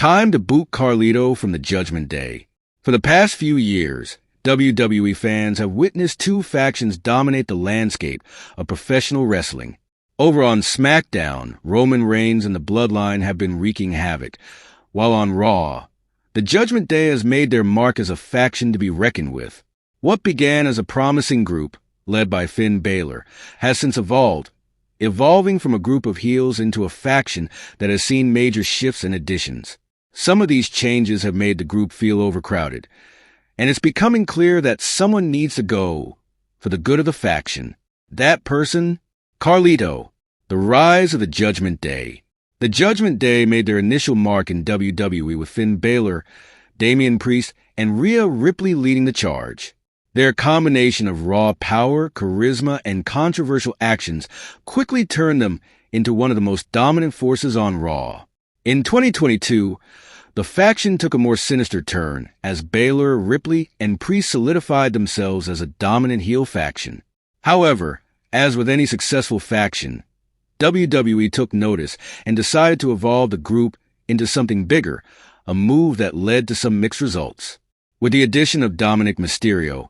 Time to boot Carlito from the Judgment Day. For the past few years, WWE fans have witnessed two factions dominate the landscape of professional wrestling. Over on SmackDown, Roman Reigns and the Bloodline have been wreaking havoc, while on Raw, the Judgment Day has made their mark as a faction to be reckoned with. What began as a promising group, led by Finn Balor, has since evolving from a group of heels into a faction that has seen major shifts and additions. Some of these changes have made the group feel overcrowded, and it's becoming clear that someone needs to go for the good of the faction. That person, Carlito, the rise of the Judgment Day. The Judgment Day made their initial mark in WWE with Finn Balor, Damian Priest, and Rhea Ripley leading the charge. Their combination of raw power, charisma, and controversial actions quickly turned them into one of the most dominant forces on Raw. In 2022, the faction took a more sinister turn as Balor, Ripley, and Priest solidified themselves as a dominant heel faction. However, as with any successful faction, WWE took notice and decided to evolve the group into something bigger, a move that led to some mixed results. With the addition of Dominic Mysterio,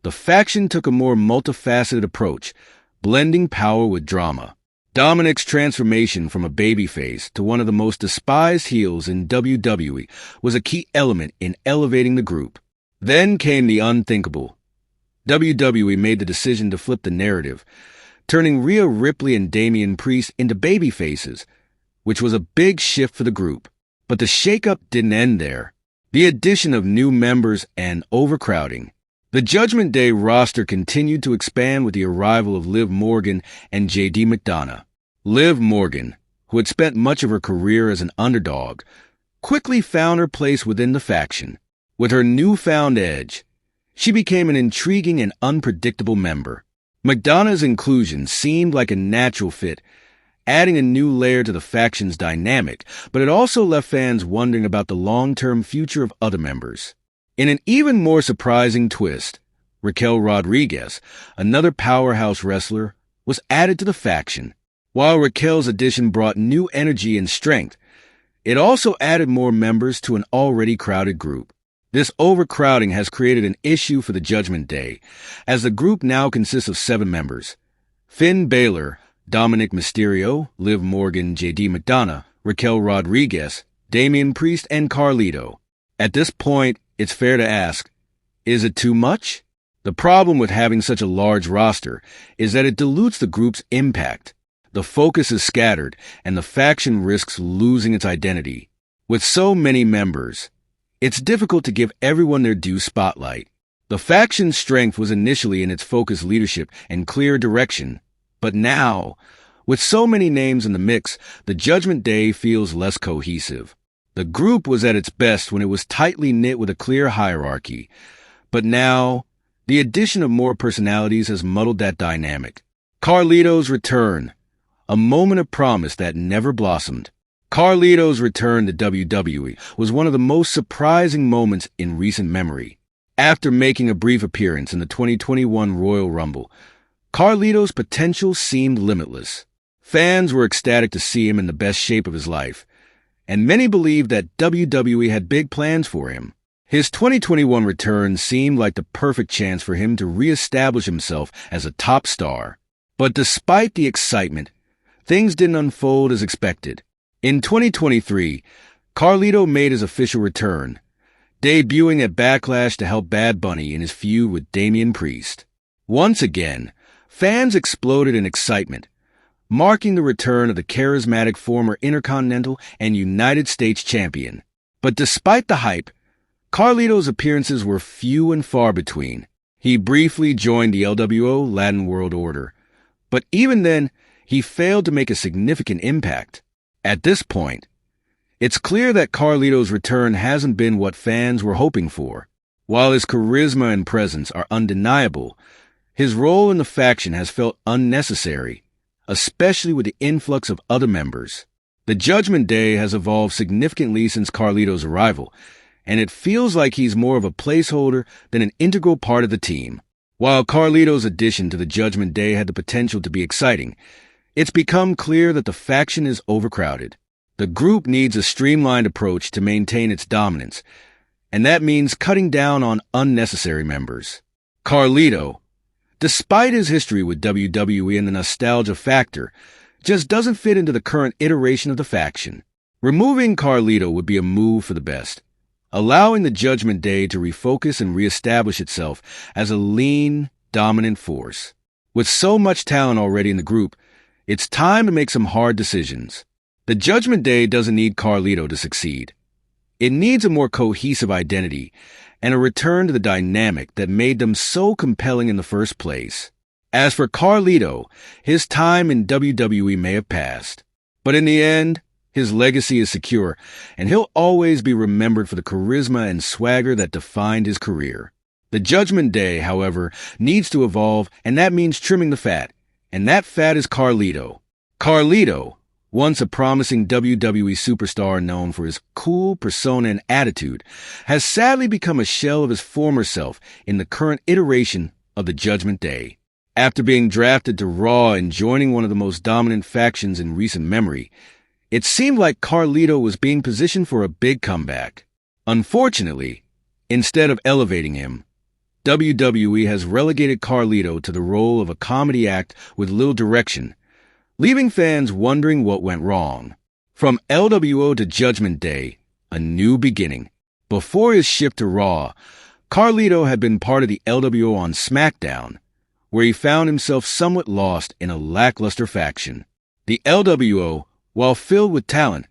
the faction took a more multifaceted approach, blending power with drama. Dominic's transformation from a babyface to one of the most despised heels in WWE was a key element in elevating the group. Then came the unthinkable. WWE made the decision to flip the narrative, turning Rhea Ripley and Damian Priest into babyfaces, which was a big shift for the group. But the shakeup didn't end there. The addition of new members and overcrowding. The Judgment Day roster continued to expand with the arrival of Liv Morgan and JD McDonough. Liv Morgan, who had spent much of her career as an underdog, quickly found her place within the faction. With her newfound edge, she became an intriguing and unpredictable member. McDonough's inclusion seemed like a natural fit, adding a new layer to the faction's dynamic, but it also left fans wondering about the long-term future of other members. In an even more surprising twist, Raquel Rodriguez, another powerhouse wrestler, was added to the faction. While Raquel's addition brought new energy and strength, it also added more members to an already crowded group. This overcrowding has created an issue for the Judgment Day, as the group now consists of 7 members: Finn Balor, Dominic Mysterio, Liv Morgan, JD McDonough, Raquel Rodriguez, Damian Priest, and Carlito. At this point, it's fair to ask, is it too much? The problem with having such a large roster is that it dilutes the group's impact. The focus is scattered, and the faction risks losing its identity. With so many members, it's difficult to give everyone their due spotlight. The faction's strength was initially in its focused leadership and clear direction, but now, with so many names in the mix, the Judgment Day feels less cohesive. The group was at its best when it was tightly knit with a clear hierarchy, but now, the addition of more personalities has muddled that dynamic. Carlito's return, a moment of promise that never blossomed. Carlito's return to WWE was one of the most surprising moments in recent memory. After making a brief appearance in the 2021 Royal Rumble, Carlito's potential seemed limitless. Fans were ecstatic to see him in the best shape of his life, and many believed that WWE had big plans for him. His 2021 return seemed like the perfect chance for him to re-establish himself as a top star. But despite the excitement, things didn't unfold as expected. In 2023, Carlito made his official return, debuting at Backlash to help Bad Bunny in his feud with Damian Priest. Once again, fans exploded in excitement, marking the return of the charismatic former Intercontinental and United States champion. But despite the hype, Carlito's appearances were few and far between. He briefly joined the LWO Latin World Order, but even then, he failed to make a significant impact. At this point, it's clear that Carlito's return hasn't been what fans were hoping for. While his charisma and presence are undeniable, his role in the faction has felt unnecessary, especially with the influx of other members. The Judgment Day has evolved significantly since Carlito's arrival, and it feels like he's more of a placeholder than an integral part of the team. While Carlito's addition to the Judgment Day had the potential to be exciting, it's become clear that the faction is overcrowded. The group needs a streamlined approach to maintain its dominance, and that means cutting down on unnecessary members. Carlito, despite his history with WWE and the nostalgia factor, just doesn't fit into the current iteration of the faction. Removing Carlito would be a move for the best, allowing the Judgment Day to refocus and reestablish itself as a lean, dominant force. With so much talent already in the group, it's time to make some hard decisions. The Judgment Day doesn't need Carlito to succeed. It needs a more cohesive identity and a return to the dynamic that made them so compelling in the first place. As for Carlito, his time in WWE may have passed, but in the end, his legacy is secure, and he'll always be remembered for the charisma and swagger that defined his career. The Judgment Day, however, needs to evolve, and that means trimming the fat, and that fat is Carlito. Carlito, once a promising WWE superstar known for his cool persona and attitude, has sadly become a shell of his former self in the current iteration of the Judgment Day. After being drafted to Raw and joining one of the most dominant factions in recent memory, it seemed like Carlito was being positioned for a big comeback. Unfortunately, instead of elevating him, WWE has relegated Carlito to the role of a comedy act with little direction, leaving fans wondering what went wrong. From LWO to Judgment Day, a new beginning. Before his shift to Raw, Carlito had been part of the LWO on SmackDown, where he found himself somewhat lost in a lackluster faction. The LWO, while filled with talent,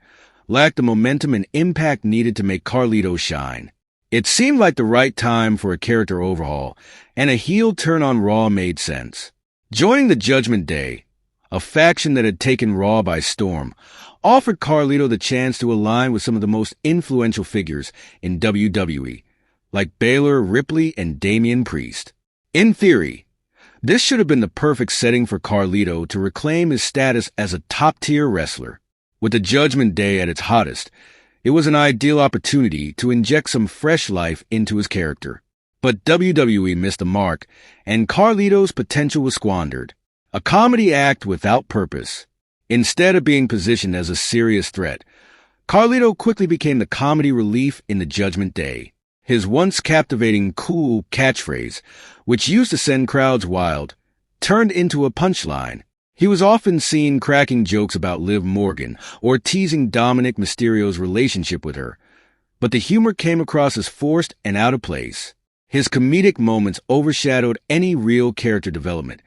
lacked the momentum and impact needed to make Carlito shine. It seemed like the right time for a character overhaul, and a heel turn on Raw made sense. Joining the Judgment Day, a faction that had taken Raw by storm, offered Carlito the chance to align with some of the most influential figures in WWE, like Baylor, Ripley, and Damian Priest. In theory, this should have been the perfect setting for Carlito to reclaim his status as a top-tier wrestler. With the Judgment Day at its hottest, it was an ideal opportunity to inject some fresh life into his character. But WWE missed the mark, and Carlito's potential was squandered. A comedy act without purpose. Instead of being positioned as a serious threat, Carlito quickly became the comedy relief in the Judgment Day. His once captivating cool catchphrase, which used to send crowds wild, turned into a punchline. He was often seen cracking jokes about Liv Morgan or teasing Dominic Mysterio's relationship with her, but the humor came across as forced and out of place. His comedic moments overshadowed any real character development,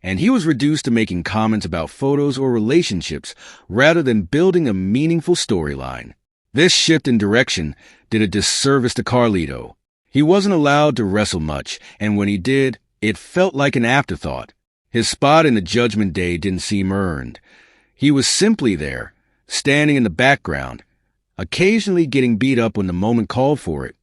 and he was reduced to making comments about photos or relationships rather than building a meaningful storyline. This shift in direction did a disservice to Carlito. He wasn't allowed to wrestle much, and when he did, it felt like an afterthought. His spot in the Judgment Day didn't seem earned. He was simply there, standing in the background, occasionally getting beat up when the moment called for it.